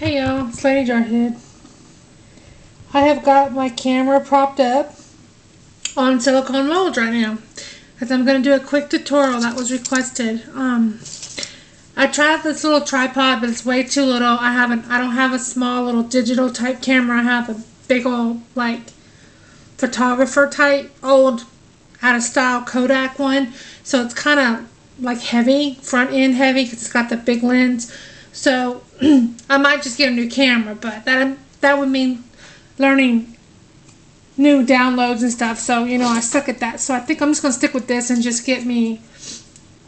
Hey y'all, it's Lady Jarhead. I have got my camera propped up on silicone molds right now because I'm going to do a quick tutorial that was requested. I tried this little tripod, but it's way too little. I don't have a small little digital type camera. I have a big old like photographer type old out of style Kodak one. So it's kind of like heavy, front end heavy because it's got the big lens. So I might just get a new camera, but that would mean learning new downloads and stuff. So, you know, I suck at that. So I think I'm just going to stick with this and just get me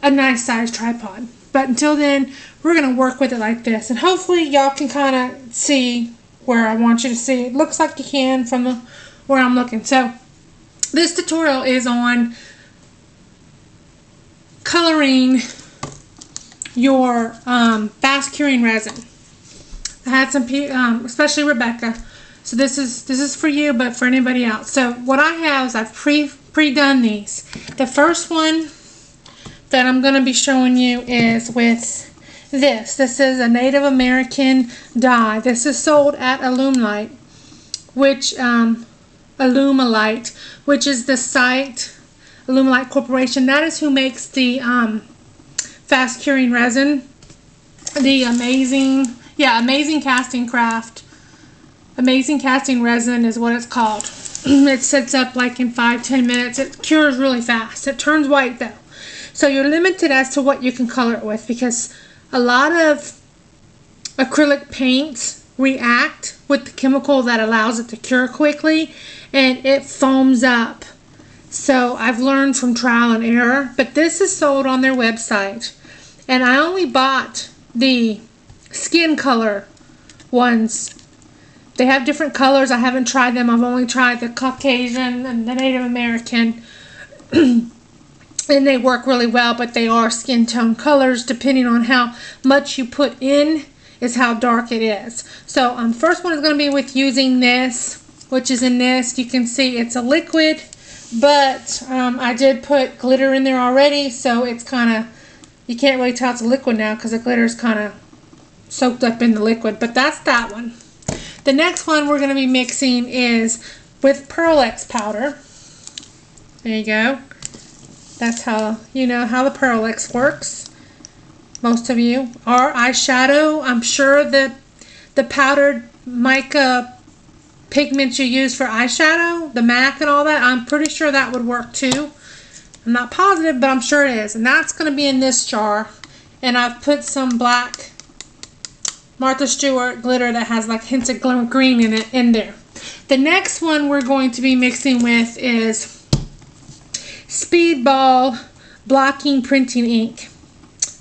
a nice size tripod. But until then, we're going to work with it like this. And hopefully y'all can kind of see where I want you to see. It looks like you can from where I'm looking. So this tutorial is on coloring your fast curing resin. I had some especially rebeckah, so this is for you, but for anybody else. So what I have is I've pre-done these. The first one that I'm going to be showing you is with this is a Native American dye. This is sold at Alumilite, which which is the site, Alumilite Corporation. That is who makes the fast curing resin. The amazing casting craft. Amazing casting resin is what it's called. It sets up like in 5-10 minutes. It cures really fast. It turns white though. So you're limited as to what you can color it with because a lot of acrylic paints react with the chemical that allows it to cure quickly and it foams up. So I've learned from trial and error, but this is sold on their website. And I only bought the skin color ones. They have different colors. I haven't tried them. I've only tried the Caucasian and the Native American. And they work really well, but they are skin tone colors. Depending on how much you put in is how dark it is. So first one is going to be with using this, which is in this. You can see it's a liquid, but I did put glitter in there already, so it's kind of, you can't really tell it's a liquid now because the glitter is kind of soaked up in the liquid, but that's that one. The next one we're going to be mixing is with Pearl X powder. There you go. That's how you know how the Pearl X works. Most of you. Or eyeshadow. I'm sure that the powdered mica pigment you use for eyeshadow, the MAC and all that, I'm pretty sure that would work too. I'm not positive, but I'm sure it is. And that's going to be in this jar. And I've put some black Martha Stewart glitter that has like hints of green in it in there. The next one we're going to be mixing with is Speedball Blocking Printing Ink.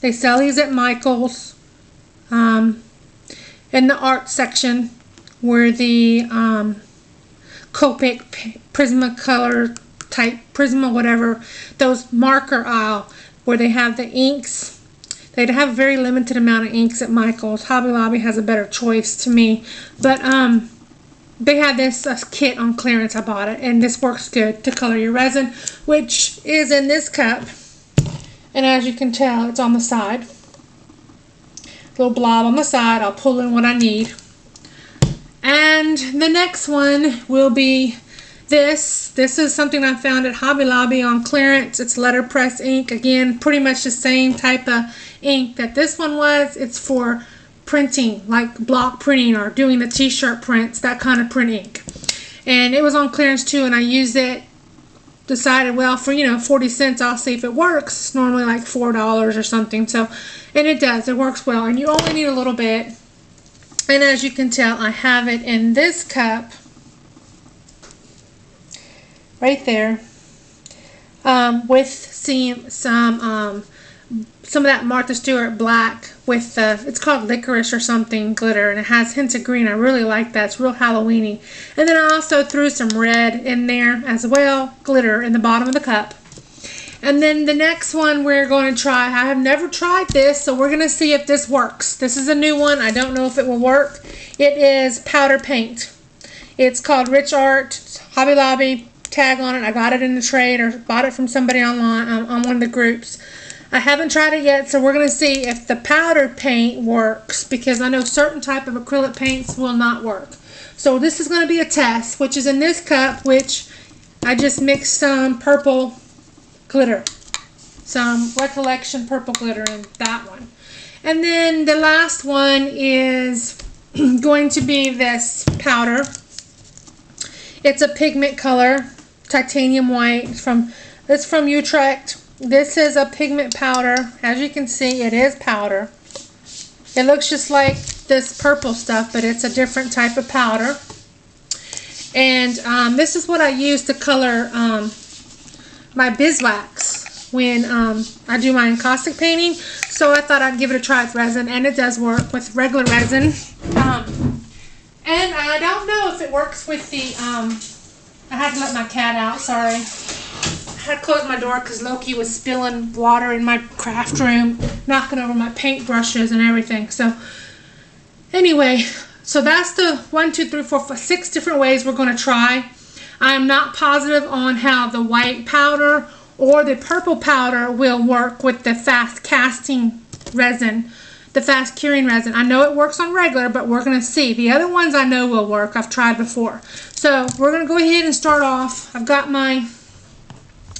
They sell these at Michael's in the art section where the Copic Prismacolor type Prisma whatever, those marker aisle where they have the inks. They have a very limited amount of inks at Michael's. Hobby Lobby has a better choice to me. But they had this kit on clearance. I bought it. And this works good to color your resin, which is in this cup. And as you can tell, it's on the side. Little blob on the side. I'll pull in what I need. And the next one will be this. This is something I found at Hobby Lobby on clearance. It's Letterpress Ink. Again, pretty much the same type of ink that this one was. It's for printing, like block printing or doing the t-shirt prints, that kind of print ink. And it was on clearance too, and I used it. Decided, well, for 40 cents, I'll see if it works. It's normally like $4 or something. So, and it does. It works well, and you only need a little bit. And as you can tell, I have it in this cup right there, with some of that Martha Stewart black with it's called licorice or something glitter, and it has hints of green. I really like that. It's real Halloweeny. And then I also threw some red in there as well, glitter in the bottom of the cup. And then the next one we're going to try, I have never tried this, so we're going to see if this works. This is a new one. I don't know if it will work. It is powder paint. It's called Rich Art, Hobby Lobby, tag on it. I got it in the trade or bought it from somebody online on one of the groups. I haven't tried it yet, so we're going to see if the powder paint works, because I know certain type of acrylic paints will not work. So this is going to be a test, which is in this cup, which I just mixed some purple glitter. Some Recollection purple glitter in that one. And then the last one is going to be this powder. It's a pigment color, titanium white. It's from Utrecht. This is a pigment powder. As you can see, it is powder. It looks just like this purple stuff, but it's a different type of powder. And this is what I use to color my beeswax when I do my encaustic painting. So I thought I'd give it a try with resin, and it does work with regular resin. And I don't know if it works with the, I had to let my cat out, sorry. I had to close my door because Loki was spilling water in my craft room, knocking over my paint brushes and everything. So anyway, so that's the 1, 2, 3, 4, 5, 6 different ways we're going to try. I am not positive on how the white powder or the purple powder will work with the fast casting resin, the fast curing resin. I know it works on regular, but we're going to see. The other ones I know will work. I've tried before. So we're going to go ahead and start off. I've got my,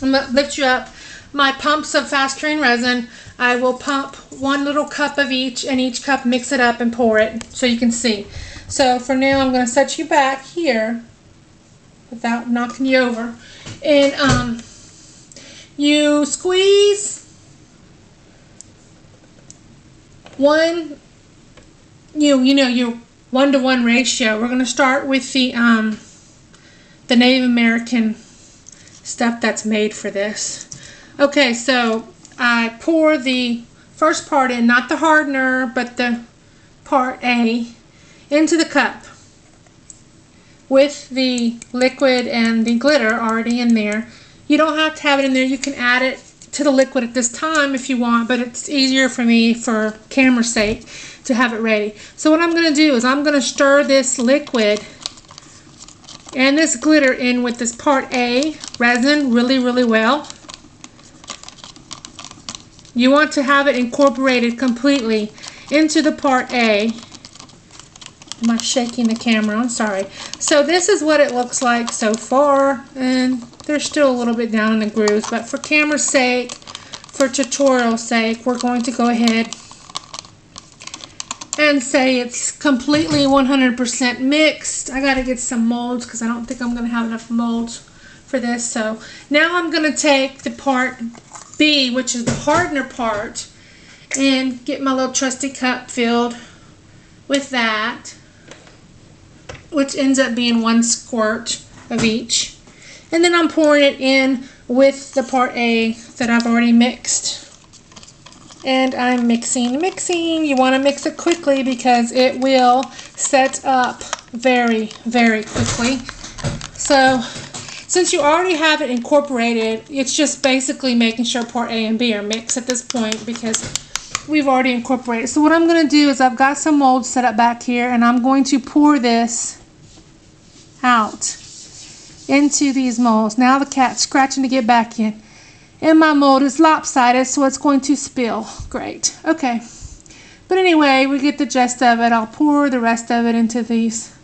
I'm going to lift you up, my pumps of fast curing resin. I will pump 1 little cup of each, and each cup mix it up and pour it so you can see. So for now, I'm going to set you back here without knocking you over. And you squeeze one, you know, your 1-to-1 ratio. We're going to start with the Native American stuff that's made for this. Okay, so I pour the first part in, not the hardener, but the part A, into the cup with the liquid and the glitter already in there. You don't have to have it in there. You can add it to the liquid at this time if you want, but it's easier for me, for camera's sake, to have it ready. So what I'm going to do is I'm going to stir this liquid and this glitter in with this part A resin really, really well. You want to have it incorporated completely into the part A. Am I shaking the camera? I'm sorry. So this is what it looks like so far, and there's still a little bit down in the grooves, but for camera's sake, for tutorial's sake, we're going to go ahead and say it's completely 100% mixed. I gotta get some molds because I don't think I'm gonna have enough molds for this. So now I'm gonna take the part B, which is the hardener part, and get my little trusty cup filled with that, which ends up being 1 squirt of each. And then I'm pouring it in with the part A that I've already mixed. And I'm mixing. You want to mix it quickly because it will set up very, very quickly. So since you already have it incorporated, it's just basically making sure part A and B are mixed at this point because we've already incorporated. So what I'm going to do is I've got some molds set up back here, and I'm going to pour this out into these molds. Now the cat's scratching to get back in. And my mold is lopsided, so it's going to spill. Great. Okay. But anyway, we get the gist of it. I'll pour the rest of it into these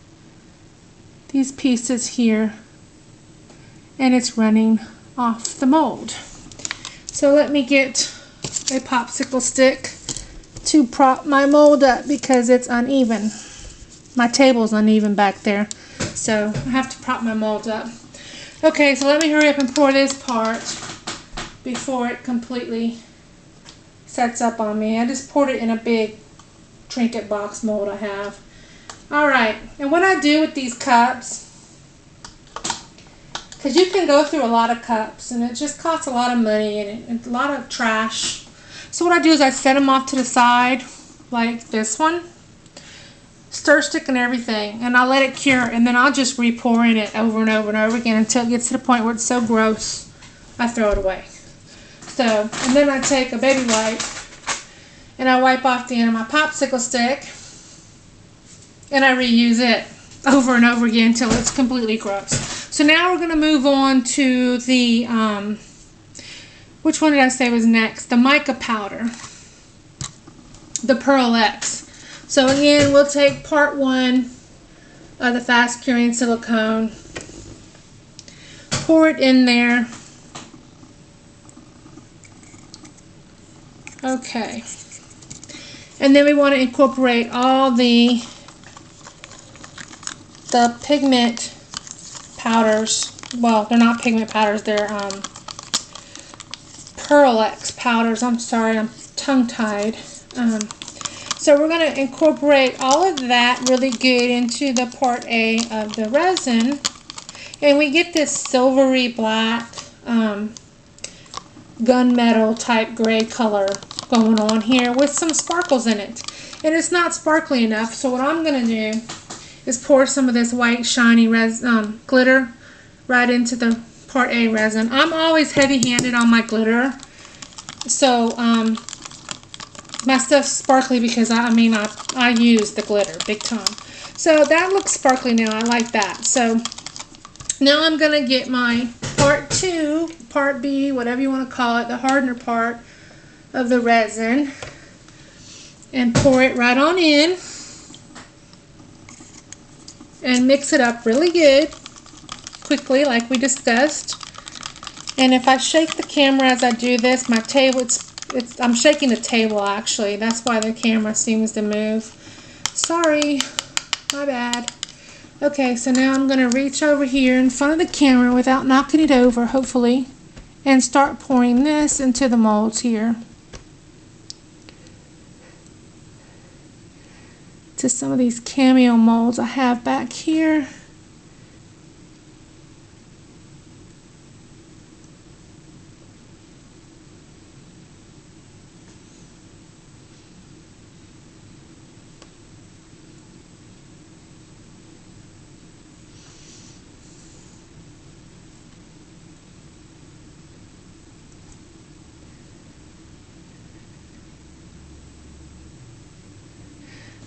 pieces here. And it's running off the mold. So let me get a popsicle stick to prop my mold up because it's uneven. My table's uneven back there. So I have to prop my mold up. Okay, so let me hurry up and pour this part before it completely sets up on me. I just poured it in a big trinket box mold I have. Alright, and what I do with these cups, because you can go through a lot of cups and it just costs a lot of money and a lot of trash. So what I do is I set them off to the side like this one, stir stick and everything, and I'll let it cure, and then I'll just re-pour in it over and over and over again until it gets to the point where it's so gross I throw it away. So, and then I take a baby wipe and I wipe off the end of my popsicle stick and I reuse it over and over again until it's completely gross. So now we're going to move on to the which one did I say was next? The mica powder, the Pearl X. So again, we'll take part 1 of the fast curing silicone, pour it in there. Okay. And then we want to incorporate all the pigment powders. Well, they're not pigment powders, they're Pearl X powders. I'm sorry, I'm tongue-tied. So we're going to incorporate all of that really good into the part A of the resin. And we get this silvery black gunmetal type gray color going on here with some sparkles in it. And it's not sparkly enough, so what I'm going to do is pour some of this white shiny glitter right into the part A resin. I'm always heavy-handed on my glitter, so my stuff's sparkly because I use the glitter big time. So that looks sparkly now. I like that. So now I'm going to get my part 2, part B, whatever you want to call it, the hardener part of the resin, and pour it right on in and mix it up really good quickly like we discussed. And if I shake the camera as I do this, my table, I'm shaking the table actually, that's why the camera seems to move. Sorry, my bad. Okay, so now I'm going to reach over here in front of the camera without knocking it over, hopefully, and start pouring this into the molds here. To some of these cameo molds I have back here.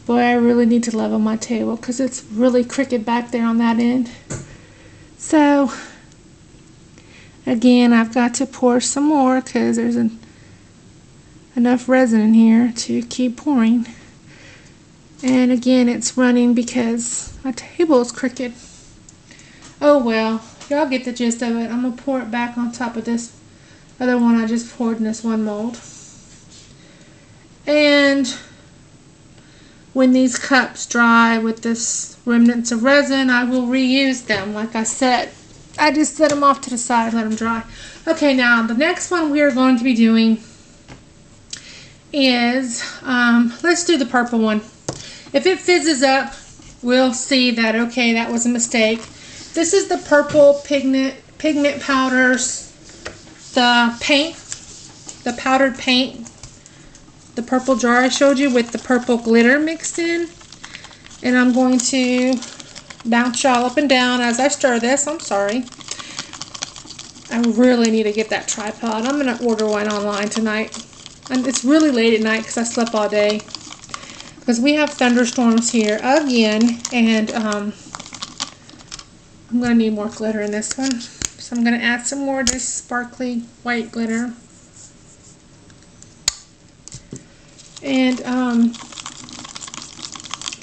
Boy, I really need to level my table because it's really crooked back there on that end. So, again, I've got to pour some more because there's enough resin in here to keep pouring. And again, it's running because my table is crooked. Oh well, y'all get the gist of it. I'm going to pour it back on top of this other one I just poured in this one mold. And when these cups dry with this remnants of resin, I will reuse them. Like I said, I just set them off to the side, let them dry. Okay, now the next one we are going to be doing is, let's do the purple one. If it fizzes up, we'll see that, okay, that was a mistake. This is the purple pigment powders, the paint, the powdered paint. The purple jar I showed you with the purple glitter mixed in. And I'm going to bounce y'all up and down as I stir this. I'm sorry. I really need to get that tripod. I'm going to order one online tonight. And it's really late at night because I slept all day. Because we have thunderstorms here again. And I'm going to need more glitter in this one. So I'm going to add some more of this sparkly white glitter. And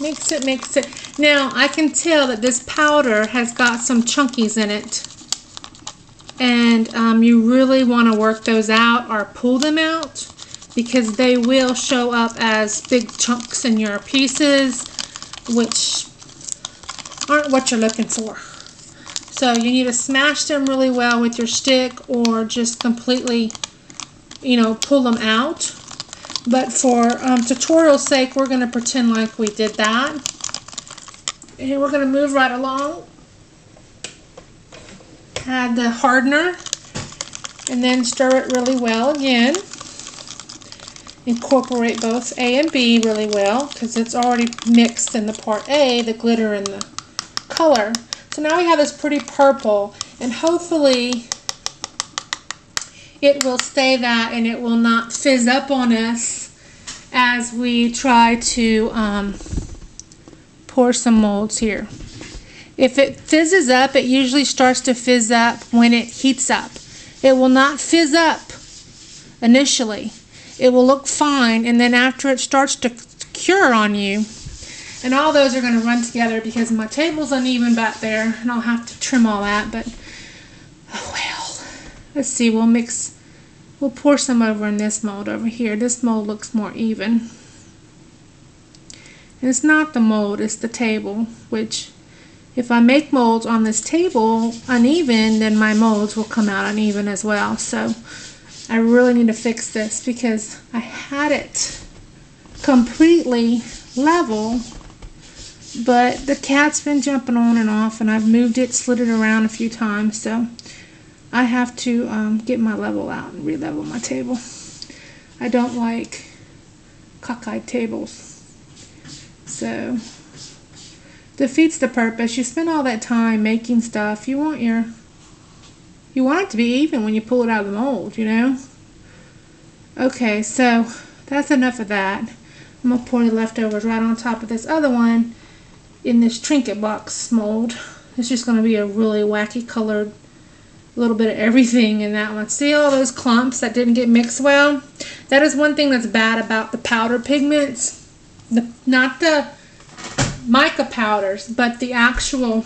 mix it. Now I can tell that this powder has got some chunkies in it, and you really want to work those out or pull them out because they will show up as big chunks in your pieces, which aren't what you're looking for. So you need to smash them really well with your stick or just completely, pull them out. But for tutorial's sake, we're going to pretend like we did that. And we're going to move right along. Add the hardener. And then stir it really well again. Incorporate both A and B really well because it's already mixed in the part A, the glitter and the color. So now we have this pretty purple. And hopefully it will stay that and it will not fizz up on us as we try to pour some molds here. If it fizzes up, it usually starts to fizz up when it heats up. It will not fizz up initially. It will look fine, and then after it starts to cure on you, and all those are going to run together because my table's uneven back there, and I'll have to trim all that, but oh well. Let's see, we'll pour some over in this mold over here. This mold looks more even. And it's not the mold, it's the table, which if I make molds on this table uneven, then my molds will come out uneven as well. So I really need to fix this because I had it completely level, but the cat's been jumping on and off, and I've moved it, slid it around a few times, so I have to get my level out and re-level my table. I don't like cockeyed tables. So defeats the purpose. You spend all that time making stuff. You want it to be even when you pull it out of the mold, you know? Okay, so that's enough of that. I'm going to pour the leftovers right on top of this other one in this trinket box mold. It's just going to be a really wacky colored little bit of everything in that one. See all those clumps that didn't get mixed well? That is one thing that's bad about the powder pigments. Not the mica powders, but the actual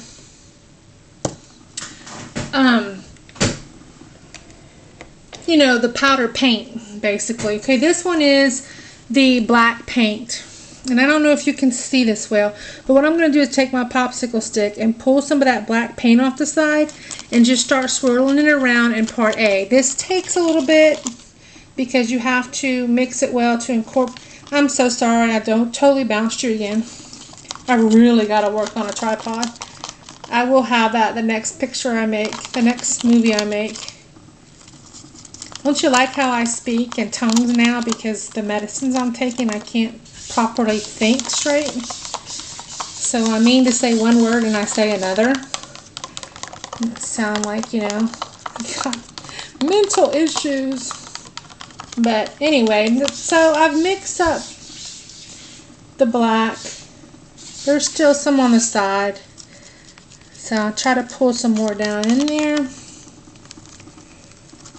you know, the powder paint, basically. Okay, this one is the black paint. And I don't know if you can see this well, but what I'm going to do is take my popsicle stick and pull some of that black paint off the side and just start swirling it around in part A. This takes a little bit because you have to mix it well to incorporate. I'm so sorry, I totally bounced you again. I really got to work on a tripod. I will have that the next picture I make, the next movie I make. Don't you like how I speak in tongues now? Because the medicines I'm taking, I can't properly think straight. So I mean to say one word and I say another. It sound like, you know, got mental issues. But anyway, so I've mixed up the black. There's still some on the side. So I'll try to pull some more down in there.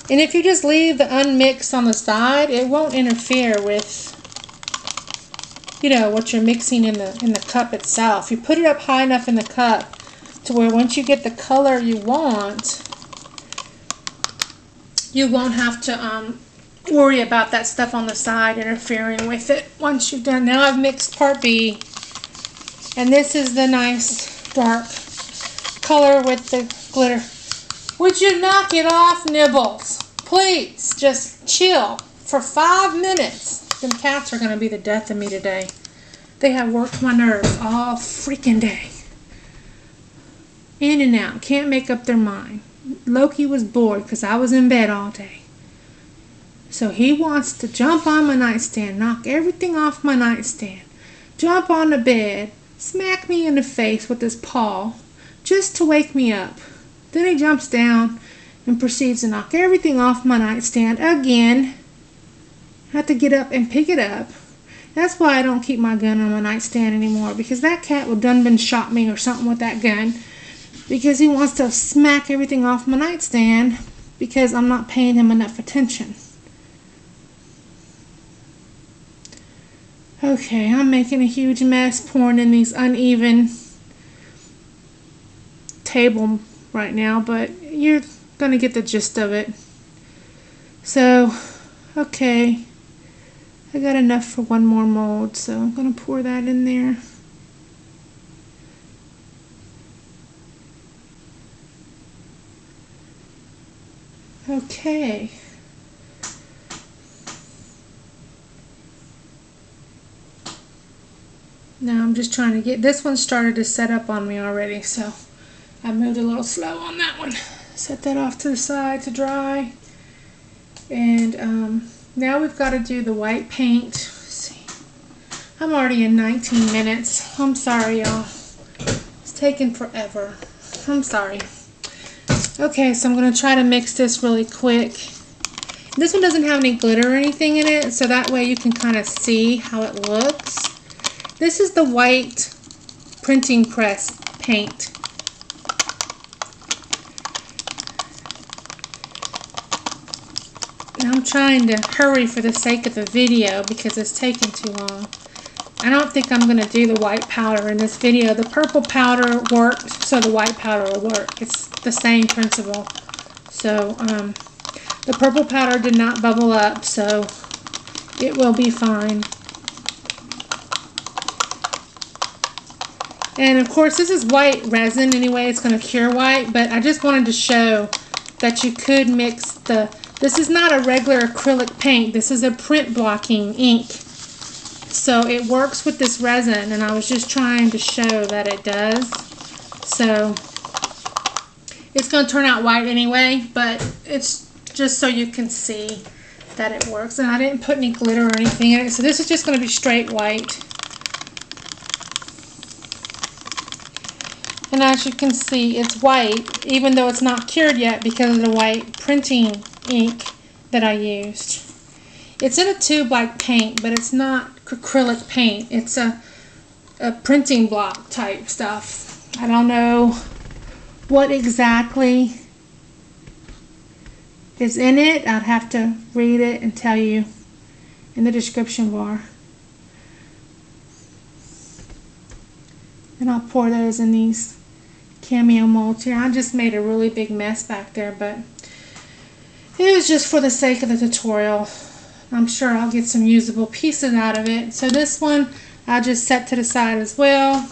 And if you just leave the unmixed on the side, it won't interfere with, you know, what you're mixing in the cup itself. You put it up high enough in the cup to where once you get the color you want, you won't have to worry about that stuff on the side interfering with it once you've done. Now I've mixed part B, and this is the nice dark color with the glitter. Would you knock it off, Nibbles? Please, just chill for 5 minutes. Them cats are going to be the death of me today. They have worked my nerves all freaking day. In and out. Can't make up their mind. Loki was bored because I was in bed all day. So he wants to jump on my nightstand, knock everything off my nightstand, jump on the bed, smack me in the face with his paw just to wake me up. Then he jumps down and proceeds to knock everything off my nightstand again. I have to get up and pick it up. That's why I don't keep my gun on my nightstand anymore, because that cat would done been shot me or something with that gun, because he wants to smack everything off my nightstand because I'm not paying him enough attention. Okay, I'm making a huge mess pouring in these uneven table right now, but you're gonna get the gist of it. So, okay, I got enough for one more mold, so I'm gonna pour that in there. Okay. Now I'm just trying to get, this one started to set up on me already, so I moved a little slow on that one. Set that off to the side to dry. And now we've got to do the white paint. Let's see. I'm already in 19 minutes. I'm sorry, y'all. It's taking forever. I'm sorry. Okay, so I'm going to try to mix this really quick. This one doesn't have any glitter or anything in it, so that way you can kind of see how it looks. This is the white printing press paint. I'm trying to hurry for the sake of the video because it's taking too long. I don't think I'm going to do the white powder in this video. The purple powder worked, so the white powder will work. It's the same principle. So the purple powder did not bubble up, so it will be fine. And of course this is white resin anyway, it's going to cure white, but I just wanted to show that you could mix this is not a regular acrylic paint, this is a print blocking ink. So it works with this resin, and I was just trying to show that it does. So it's going to turn out white anyway, but it's just so you can see that it works. And I didn't put any glitter or anything in it, so this is just going to be straight white. And as you can see, it's white, even though it's not cured yet because of the white printing ink that I used. It's in a tube like paint, but it's not acrylic paint. It's a printing block type stuff. I don't know what exactly is in it. I'd have to read it and tell you in the description bar. And I'll pour those in these cameo molds here. I just made a really big mess back there, but it was just for the sake of the tutorial. I'm sure I'll get some usable pieces out of it. So this one I'll just set to the side as well.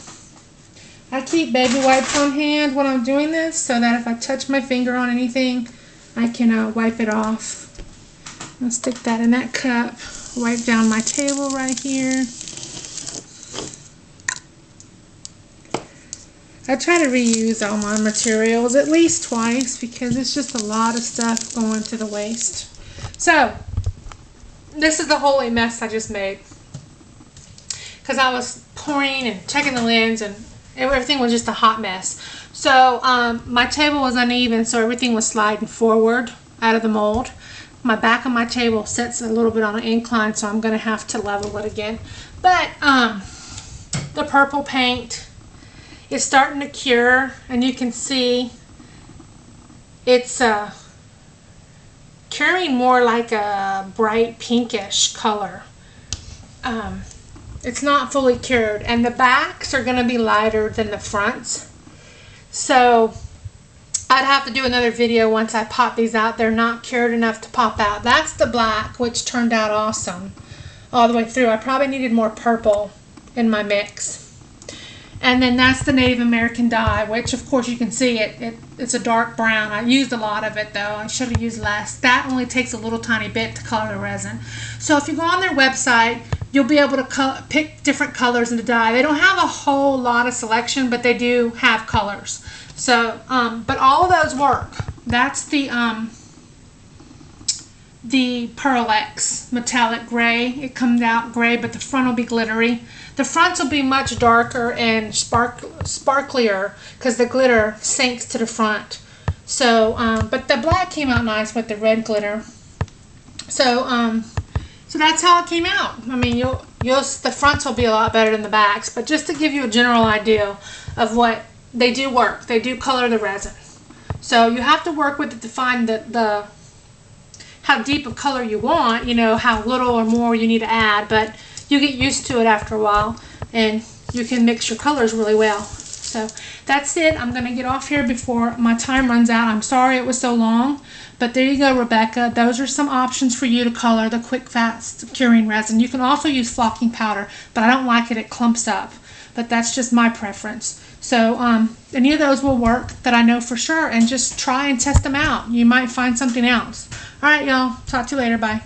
I keep baby wipes on hand when I'm doing this so that if I touch my finger on anything, I can wipe it off. I'll stick that in that cup. Wipe down my table right here. I try to reuse all my materials at least twice because it's just a lot of stuff going to the waste. So this is the holy mess I just made because I was pouring and checking the lens and everything was just a hot mess. So my table was uneven, so everything was sliding forward out of the mold. My back of my table sits a little bit on an incline, so I'm going to have to level it again. But the purple paint is starting to cure, and you can see it's curing more like a bright pinkish color. It's not fully cured, and the backs are going to be lighter than the fronts. So I'd have to do another video once I pop these out. They're not cured enough to pop out. That's the black, which turned out awesome all the way through. I probably needed more purple in my mix. And then that's the Native American dye, which of course you can see it's a dark brown. I used a lot of it though. I should have used less. That only takes a little tiny bit to color the resin. So if you go on their website, you'll be able to pick different colors in the dye. They don't have a whole lot of selection, but they do have colors. So, but all of those work. That's the Pearl X metallic gray. It comes out gray, but the front will be glittery. The fronts will be much darker and sparklier because the glitter sinks to the front. So, but the black came out nice with the red glitter. So, so that's how it came out. I mean, the fronts will be a lot better than the backs, but just to give you a general idea of what they do work. They do color the resin. So you have to work with it to find how deep a color you want, you know, how little or more you need to add, but you get used to it after a while and you can mix your colors really well. So that's it. I'm going to get off here before my time runs out. I'm sorry it was so long, but there you go, Rebecca. Those are some options for you to color the quick fast curing resin. You can also use flocking powder, but I don't like it. It clumps up, but that's just my preference. So any of those will work that I know for sure, and just try and test them out. You might find something else. All right, y'all. Talk to you later. Bye.